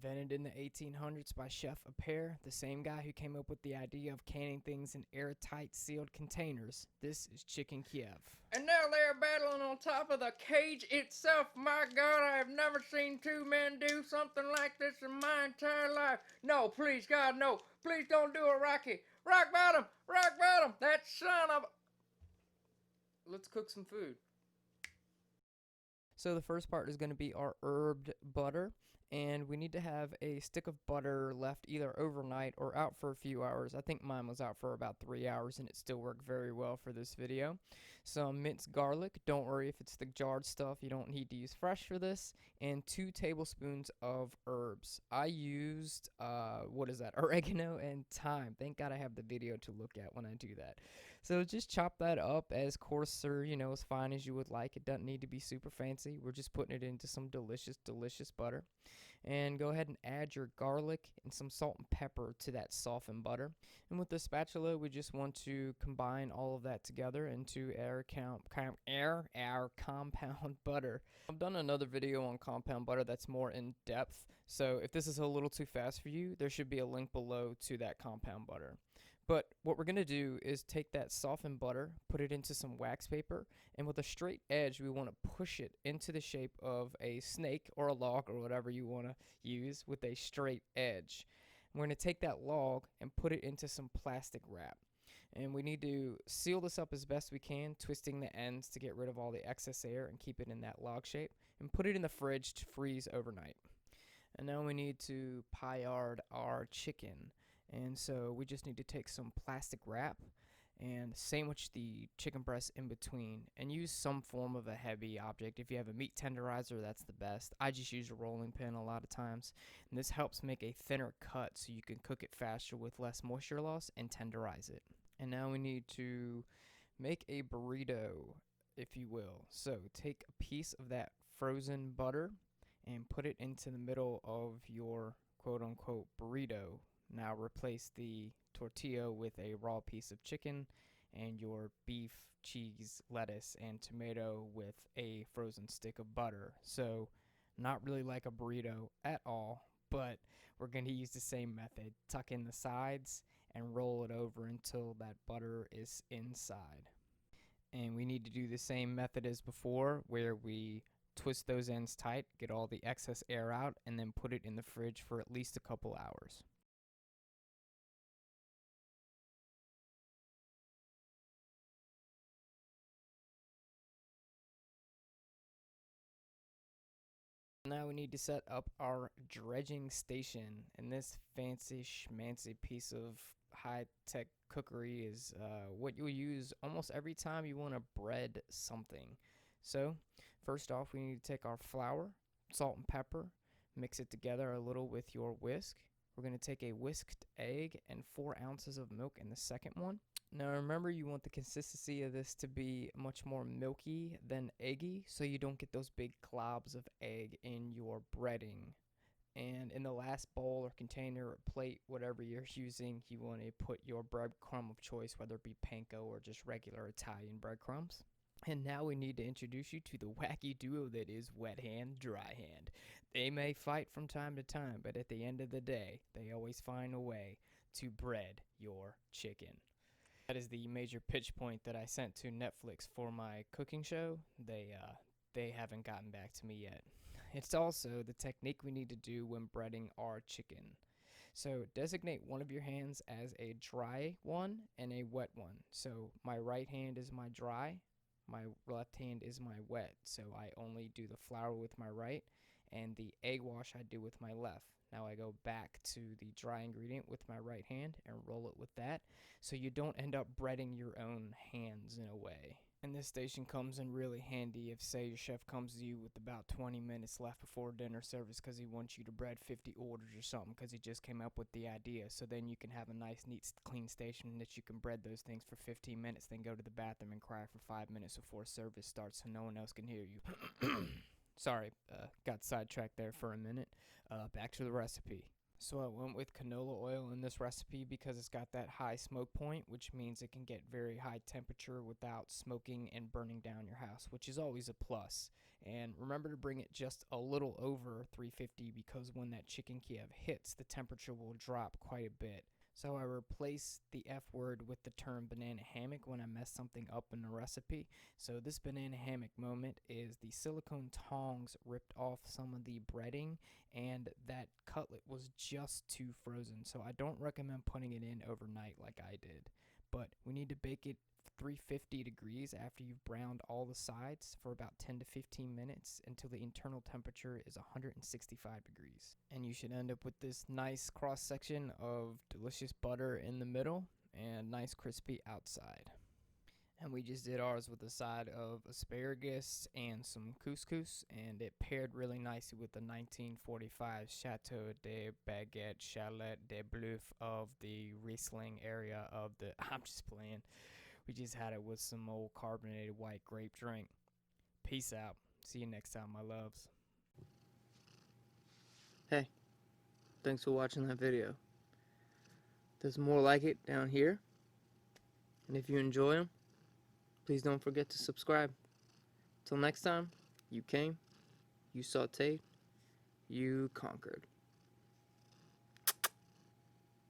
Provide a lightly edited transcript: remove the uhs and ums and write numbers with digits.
Invented in the 1800s by Chef Appert, the same guy who came up with the idea of canning things in airtight sealed containers. This is Chicken Kiev. And now they're battling on top of the cage itself. My God, I have never seen two men do something like this in my entire life. No, please, God, no. Please don't do it, Rocky. Rock bottom! Rock bottom! That son of... Let's cook some food. So the first part is going to be our herbed butter, and we need to have a stick of butter left either overnight or out for a few hours. I think mine was out for about 3 hours, and it still worked very well for this video. Some minced garlic, don't worry if it's the jarred stuff, you don't need to use fresh for this, and 2 tablespoons of herbs. I used, oregano and thyme. Thank God I have the video to look at when I do that. So just chop that up as coarser, as fine as you would like. It doesn't need to be super fancy. We're just putting it into some delicious, delicious butter. And go ahead and add your garlic and some salt and pepper to that softened butter. And with the spatula, we just want to combine all of that together into our compound butter. I've done another video on compound butter that's more in depth. So if this is a little too fast for you, there should be a link below to that compound butter. But what we're going to do is take that softened butter, put it into some wax paper, and with a straight edge, we want to push it into the shape of a snake or a log or whatever you want to use with a straight edge. We're going to take that log and put it into some plastic wrap. And we need to seal this up as best we can, twisting the ends to get rid of all the excess air and keep it in that log shape, and put it in the fridge to freeze overnight. And now we need to paillard our chicken. And so we just need to take some plastic wrap and sandwich the chicken breast in between and use some form of a heavy object. If you have a meat tenderizer, that's the best. I just use a rolling pin a lot of times. And this helps make a thinner cut so you can cook it faster with less moisture loss and tenderize it. And now we need to make a burrito, if you will. So take a piece of that frozen butter and put it into the middle of your quote-unquote burrito. Now replace the tortilla with a raw piece of chicken and your beef, cheese, lettuce, and tomato with a frozen stick of butter. So not really like a burrito at all, but we're going to use the same method. Tuck in the sides and roll it over until that butter is inside. And we need to do the same method as before, where we twist those ends tight, get all the excess air out, and then put it in the fridge for at least a couple hours. Now we need to set up our dredging station, and this fancy schmancy piece of high-tech cookery is what you'll use almost every time you want to bread something. So first off, we need to take our flour, salt and pepper, mix it together a little with your whisk. We're going to take a whisked egg and 4 ounces of milk in the second one. Now remember, you want the consistency of this to be much more milky than eggy, so you don't get those big globs of egg in your breading. And in the last bowl or container or plate, whatever you're using, you want to put your breadcrumb of choice, whether it be panko or just regular Italian breadcrumbs. And now we need to introduce you to the wacky duo that is wet hand, dry hand. They may fight from time to time, but at the end of the day, they always find a way to bread your chicken. That is the major pitch point that I sent to Netflix for my cooking show. They haven't gotten back to me yet. It's also the technique we need to do when breading our chicken. So designate one of your hands as a dry one and a wet one. So my right hand is my dry, my left hand is my wet. So I only do the flour with my right, and the egg wash I do with my left. Now I go back to the dry ingredient with my right hand and roll it with that, so you don't end up breading your own hands in a way. And this station comes in really handy if, say, your chef comes to you with about 20 minutes left before dinner service because he wants you to bread 50 orders or something because he just came up with the idea. So then you can have a nice, neat, clean station that you can bread those things for 15 minutes, then go to the bathroom and cry for 5 minutes before service starts so no one else can hear you. Sorry, got sidetracked there for a minute. Back to the recipe. So I went with canola oil in this recipe because it's got that high smoke point, which means it can get very high temperature without smoking and burning down your house, which is always a plus. And remember to bring it just a little over 350 because when that chicken Kiev hits, the temperature will drop quite a bit. So I replaced the F word with the term banana hammock when I mess something up in the recipe. So this banana hammock moment is the silicone tongs ripped off some of the breading and that cutlet was just too frozen. So I don't recommend putting it in overnight like I did. But we need to bake it 350 degrees after you've browned all the sides for about 10 to 15 minutes until the internal temperature is 165 degrees. And you should end up with this nice cross section of delicious butter in the middle and nice crispy outside. And we just did ours with a side of asparagus and some couscous, and it paired really nicely with the 1945 Chateau de Baguette Chalet de Bluff of the Riesling area of the. I'm just playing. We just had it with some old carbonated white grape drink. Peace out. See you next time, my loves. Hey, thanks for watching that video. There's more like it down here. And if you enjoy them, please don't forget to subscribe. Till next time, you came, you sauteed, you conquered.